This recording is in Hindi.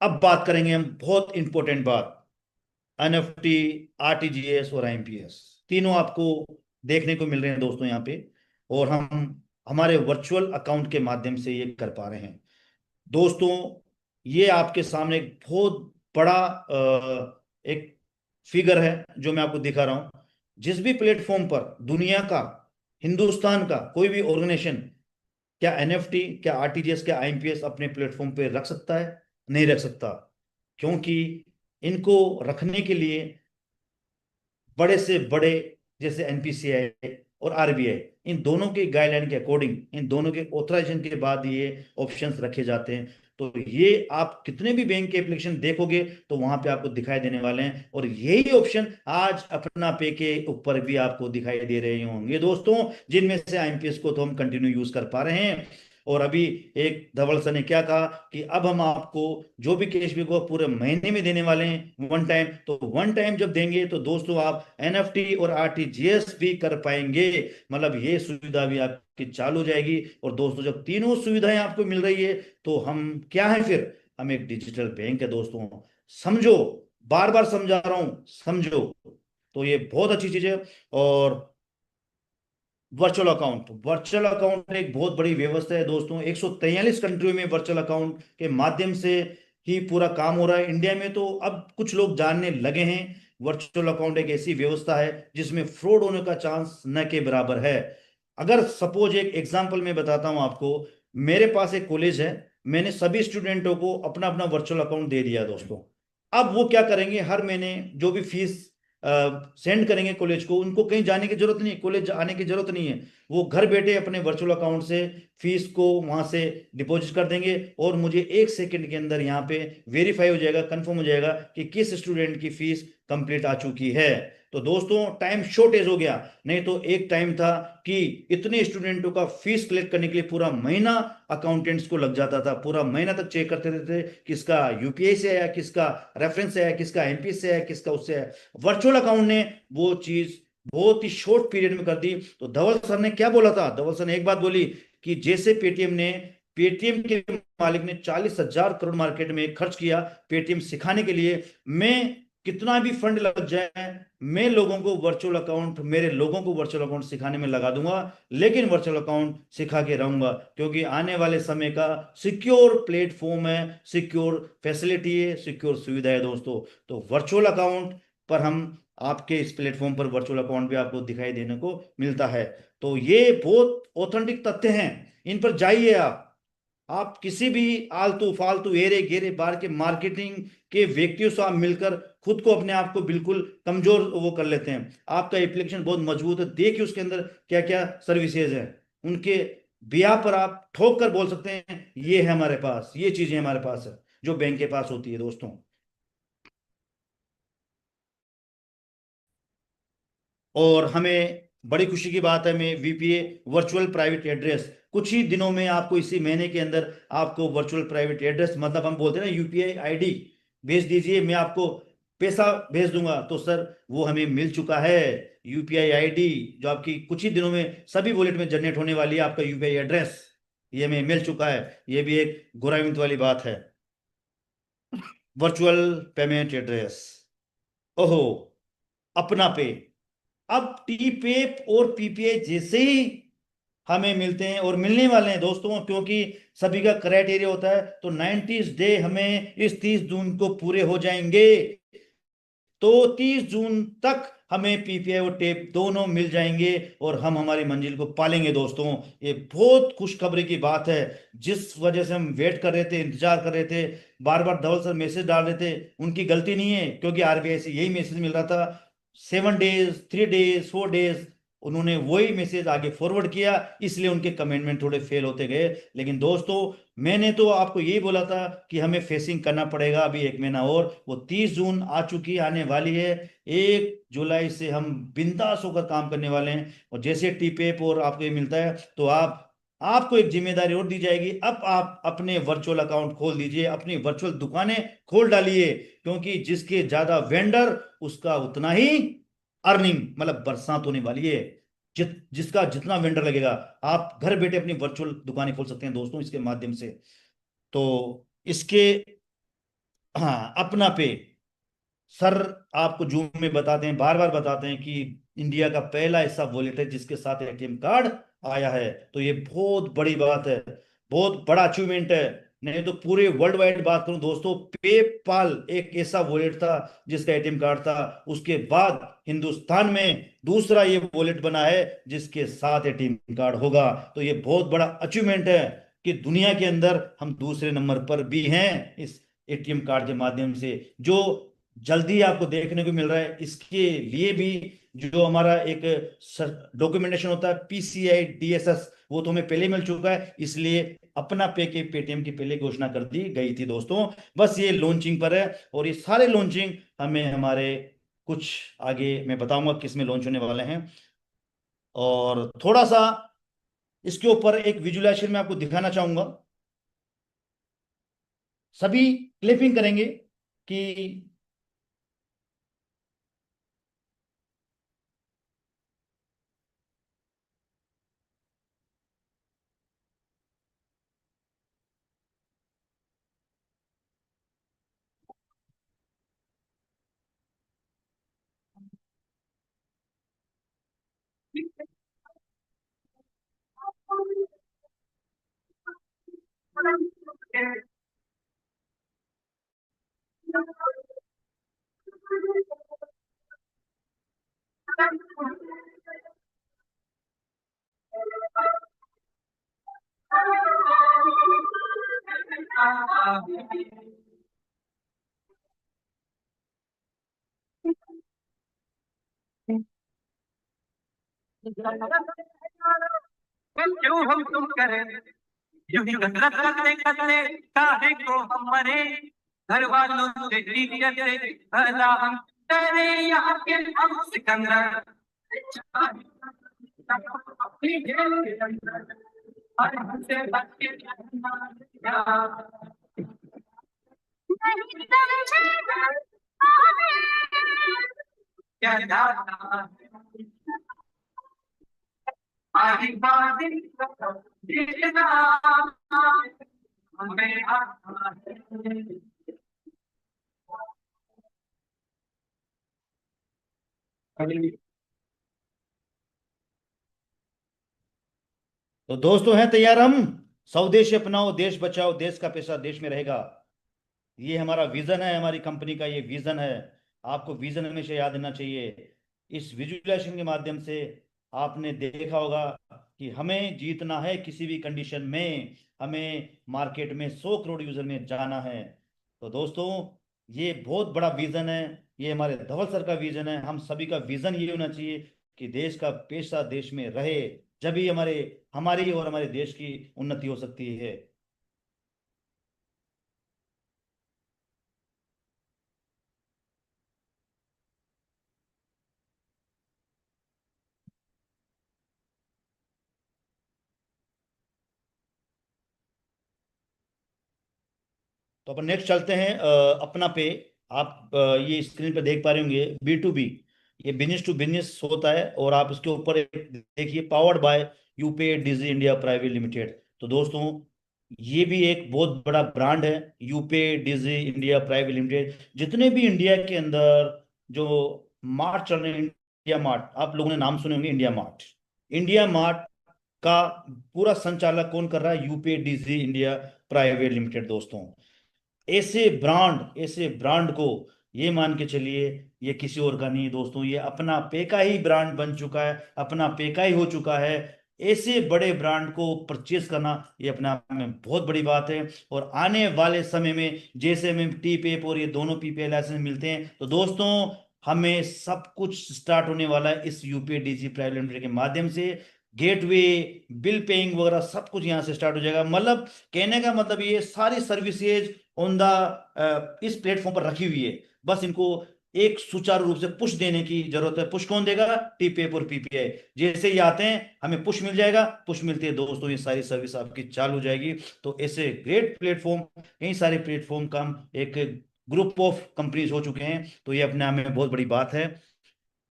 अब बात करेंगे हम बहुत इंपॉर्टेंट बात, एनएफटी, आरटीजीएस और आईएमपीएस, तीनों आपको देखने को मिल रहे हैं दोस्तों यहाँ पे। और हम हमारे वर्चुअल अकाउंट के माध्यम से ये कर पा रहे हैं दोस्तों। ये आपके सामने एक बहुत बड़ा एक फिगर है जो मैं आपको दिखा रहा हूं। जिस भी प्लेटफॉर्म पर दुनिया का, हिंदुस्तान का कोई भी ऑर्गेनाइजेशन, क्या एनएफटी, क्या आरटीजीएस, क्या आईएमपीएस अपने प्लेटफॉर्म पे रख सकता है? नहीं रख सकता। क्योंकि इनको रखने के लिए बड़े से बड़े, जैसे एनपीसीआई और आरबीआई, इन दोनों के गाइडलाइन के अकॉर्डिंग, इन दोनों के ऑथराइजेशन के बाद ये ऑप्शंस रखे जाते हैं। तो ये आप कितने भी बैंक के एप्लीकेशन देखोगे तो वहां पे आपको दिखाई देने वाले हैं, और यही ऑप्शन आज अपना पे के ऊपर भी आपको दिखाई दे रहे होंगे दोस्तों, जिनमें से आईएमपीएस को तो हम कंटिन्यू यूज कर पा रहे हैं। और अभी एक धवल सर ने क्या कहा कि अब हम आपको जो भी कैशबैक हो पूरे महीने में देने वाले हैं, वन टाइम। तो वन टाइम जब देंगे तो दोस्तों आप एनएफटी और आरटीजीएस भी कर पाएंगे, मतलब ये सुविधा भी आपकी चालू हो जाएगी। और दोस्तों जब तीनों सुविधाएं आपको मिल रही है तो हम क्या है फिर? हम एक डिजिटल बैंक है दोस्तों, समझो। बार बार समझा रहा हूं, समझो। तो ये बहुत अच्छी चीज है। और वर्चुअल अकाउंट एक बहुत बड़ी व्यवस्था है दोस्तों। 143 कंट्रियों में वर्चुअल अकाउंट के माध्यम से ही पूरा काम हो रहा है। इंडिया में तो अब कुछ लोग जानने लगे हैं वर्चुअल अकाउंट एक ऐसी व्यवस्था है जिसमें फ्रॉड होने का चांस न के बराबर है। अगर सपोज एक एग्जांपल मैं बताता हूं आपको, मेरे पास एक कॉलेज है, मैंने सभी स्टूडेंटों को अपना अपना वर्चुअल अकाउंट दे दिया दोस्तों। अब वो क्या करेंगे, हर महीने जो भी फीस सेंड करेंगे कॉलेज को, उनको कहीं जाने की जरूरत नहीं है, कॉलेज आने की जरूरत नहीं है। वो घर बैठे अपने वर्चुअल अकाउंट से फीस को वहां से डिपॉजिट कर देंगे, और मुझे 1 सेकंड के अंदर यहाँ पे वेरीफाई हो जाएगा, कंफर्म हो जाएगा कि किस स्टूडेंट की फीस कंप्लीट आ चुकी है। तो दोस्तों टाइम शॉर्टेज हो गया। नहीं तो एक टाइम था कि इतने स्टूडेंटों का फीस कलेक्ट करने के लिए पूरा महीना अकाउंटेंट्स को लग जाता था, पूरा महीना तक चेक करते रहते थे किसका यूपीआई से आया, किसका रेफरेंस से आया, किसका एमपी से आया, किसका उससे आया। वर्चुअल अकाउंट ने वो चीज बहुत ही शॉर्ट पीरियड में कर दी। तो धवल सर ने क्या बोला था? धवल सर ने एक बात बोली कि जैसे पेटीएम के मालिक ने 40,000 करोड़ मार्केट में खर्च किया पेटीएम सिखाने के लिए, मैं कितना भी फंड लग जाए, मैं लोगों को वर्चुअल अकाउंट, मेरे लोगों को वर्चुअल अकाउंट सिखाने में लगा दूंगा, लेकिन वर्चुअल अकाउंट सिखा के रहूंगा। क्योंकि आने वाले समय का सिक्योर प्लेटफॉर्म है, सिक्योर फैसिलिटी है, सिक्योर सुविधा है दोस्तों। तो वर्चुअल अकाउंट पर हम, आपके इस प्लेटफॉर्म पर वर्चुअल अकाउंट भी आपको दिखाई देने को मिलता है। तो ये बहुत ऑथेंटिक तथ्य हैं, इन पर जाइए आप किसी भी आलतू फालतू एरे गेरे बार के मार्केटिंग के व्यक्तियों से आप मिलकर खुद को, अपने आप को बिल्कुल कमजोर वो कर लेते हैं। आपका एप्लीकेशन बहुत मजबूत है, देखिए उसके अंदर क्या क्या सर्विसेज है, उनके बिया पर आप ठोक कर बोल सकते हैं ये है हमारे पास, ये चीजें हमारे पास है जो बैंक के पास होती है दोस्तों। और हमें बड़ी खुशी की बात है, मैं वीपीए वर्चुअल प्राइवेट एड्रेस कुछ ही दिनों में आपको, इसी महीने के अंदर आपको वर्चुअल प्राइवेट एड्रेस, मतलब हम बोलते हैं ना यूपीआई आईडी भेज दीजिए, मैं आपको पैसा भेज दूंगा। तो सर वो हमें मिल चुका है, यूपीआई आईडी जो आपकी कुछ ही दिनों में सभी वॉलेट में जनरेट होने वाली है, आपका यूपीआई एड्रेस ये हमें मिल चुका है। ये भी एक गौरवान्वित वाली बात है। वर्चुअल पेमेंट एड्रेस, ओहो, अपना पे। अब टी पेप और पीपीआई जैसे ही हमें मिलते हैं और मिलने वाले हैं दोस्तों, क्योंकि सभी का क्राइटेरिया होता है। तो 90 डे हमें इस 30 जून को पूरे हो जाएंगे, तो 30 जून तक हमें पीपीआई और टेप दोनों मिल जाएंगे और हम हमारी मंजिल को पालेंगे दोस्तों। ये बहुत खुशखबरी की बात है। जिस वजह से हम वेट कर रहे थे, इंतजार कर रहे थे, बार बार धवल सर मैसेज डाल रहे थे, उनकी गलती नहीं है, क्योंकि आरबीआई से यही मैसेज मिल रहा था। 7 डेज, 3 डेज, 4 डेज, उन्होंने वही मैसेज आगे फॉरवर्ड किया, इसलिए उनके कमेंटमेंट थोड़े फेल होते गए। लेकिन दोस्तों मैंने तो आपको यही बोला था कि हमें फेसिंग करना पड़ेगा अभी 1 महीना और, वो 30 जून आ चुकी, आने वाली है। 1 जुलाई से हम बिंदास होकर काम करने वाले हैं। और जैसे टी पेप और आपको ये मिलता है तो आपको एक जिम्मेदारी और दी जाएगी, अब आप अपने वर्चुअल अकाउंट खोल दीजिए, अपनी वर्चुअल दुकानें खोल डालिए। क्योंकि जिसके ज्यादा वेंडर उसका उतना ही अर्निंग, मतलब बरसात होने वाली है। जिसका जितना वेंडर लगेगा, आप घर बैठे अपनी वर्चुअल दुकानें खोल सकते हैं दोस्तों इसके माध्यम से। तो इसके हाँ, अपना पे। सर, आपको जूम में बताते हैं, बार बार बताते हैं कि इंडिया का पहला ऐसा वॉलेट है जिसके साथ एटीएम कार्ड आया है। तो ये बहुत बड़ी बात है, बहुत बड़ा अचीवमेंट है। नहीं तो पूरे वर्ल्ड वाइड बात करूं दोस्तों, पेपाल एक ऐसा वॉलेट था जिसका एटीएम कार्ड था। उसके बाद हिंदुस्तान में दूसरा ये वॉलेट बना है जिसके साथ एटीएम कार्ड होगा। तो ये बहुत बड़ा अचीवमेंट है कि दुनिया के अंदर हम दूसरे नंबर पर भी हैं इस एटीएम कार्ड के माध्यम से। जो जल्दी आपको देखने को मिल रहा है, इसके लिए भी जो हमारा एक डॉक्यूमेंटेशन होता है, पीसीआई डीएसएस, वो तो हमें पहले मिल चुका है। इसलिए अपना पे के पेटीएम की पहले घोषणा कर दी गई थी दोस्तों। बस ये लॉन्चिंग पर है, और ये सारे लॉन्चिंग हमें हमारे कुछ आगे मैं बताऊंगा किस में लॉन्च होने वाले हैं। और थोड़ा सा इसके ऊपर एक विजुअलाइजेशन में आपको दिखाना चाहूंगा। सभी क्लिपिंग करेंगे कि। क्यों हम तुम करें यूं ही गलत करते करते काहे को हम मरे घर वालों से टीचर से भला हम डरे यहाँ के हम सिकंदर अपनी जेल के अंदर और हमसे बच के नहीं समझेगा क्या जाना आही बात देखना हमें आता है। तो दोस्तों, हैं तैयार हम? स्वदेश अपनाओ, देश बचाओ, देश का पैसा देश में रहेगा। ये हमारा विजन है, हमारी कंपनी का ये विजन है। आपको विजन हमेशा याद रहना चाहिए। इस विजुअलाइजेशन के माध्यम से आपने देखा होगा कि हमें जीतना है किसी भी कंडीशन में, हमें मार्केट में 100 करोड़ यूजर में जाना है। तो दोस्तों, ये बहुत बड़ा विजन है। ये हमारे धवल सर का विजन है, हम सभी का विजन ये होना चाहिए कि देश का पैसा देश में रहे। जब ही हमारी और हमारे देश की उन्नति हो सकती है। तो अपन नेक्स्ट चलते हैं, अपना पे। आप ये स्क्रीन पे देख पा रहे होंगे, B2B, ये बिजनेस टू बिजनेस होता है। और आप इसके ऊपर देखिए, powered by UPI Digi India private limited. तो दोस्तों, ये भी एक बहुत बड़ा ब्रांड है, UPI Digi India private limited. जितने भी इंडिया के अंदर जो मार्ट चल रहे हैं, इंडिया मार्ट, आप लोगों ने नाम सुने होंगे, इंडिया मार्ट। इंडिया मार्ट का पूरा संचालक कौन कर रहा है? UPI Digi India private limited दोस्तों। ऐसे ब्रांड को ये मान के चलिए, ये किसी और का नहीं है दोस्तों, ये अपना पे का ही ब्रांड बन चुका है, अपना पे का ही हो चुका है। ऐसे बड़े ब्रांड को परचेज करना ये अपने आप में बहुत बड़ी बात है। और आने वाले समय में जैसे हमें टी पेप और ये दोनों पीपीआई लाइसेंस मिलते हैं, तो दोस्तों हमें सब कुछ स्टार्ट होने वाला है इस यूपीआई डीजी प्राइवेट लिमिटेड के माध्यम से। गेटवे, बिल पेइंग वगैरह सब कुछ यहाँ से स्टार्ट हो जाएगा। मतलब कहने का मतलब ये सारी सर्विसेज ऑन द इस प्लेटफॉर्म पर रखी हुई है। बस इनको एक सुचारू रूप से पुश देने की जरूरत है। पुश कौन देगा? टीपेप और पीपीआई। जैसे ही आते हैं हमें पुश मिल जाएगा, पुश मिलते हैं दोस्तों ये सारी सर्विस आपकी चालू हो जाएगी। तो ऐसे ग्रेट प्लेटफॉर्म, कई सारे प्लेटफॉर्म का हम एक ग्रुप ऑफ कंपनीज हो चुके हैं। तो ये अपने आप में बहुत बड़ी बात है।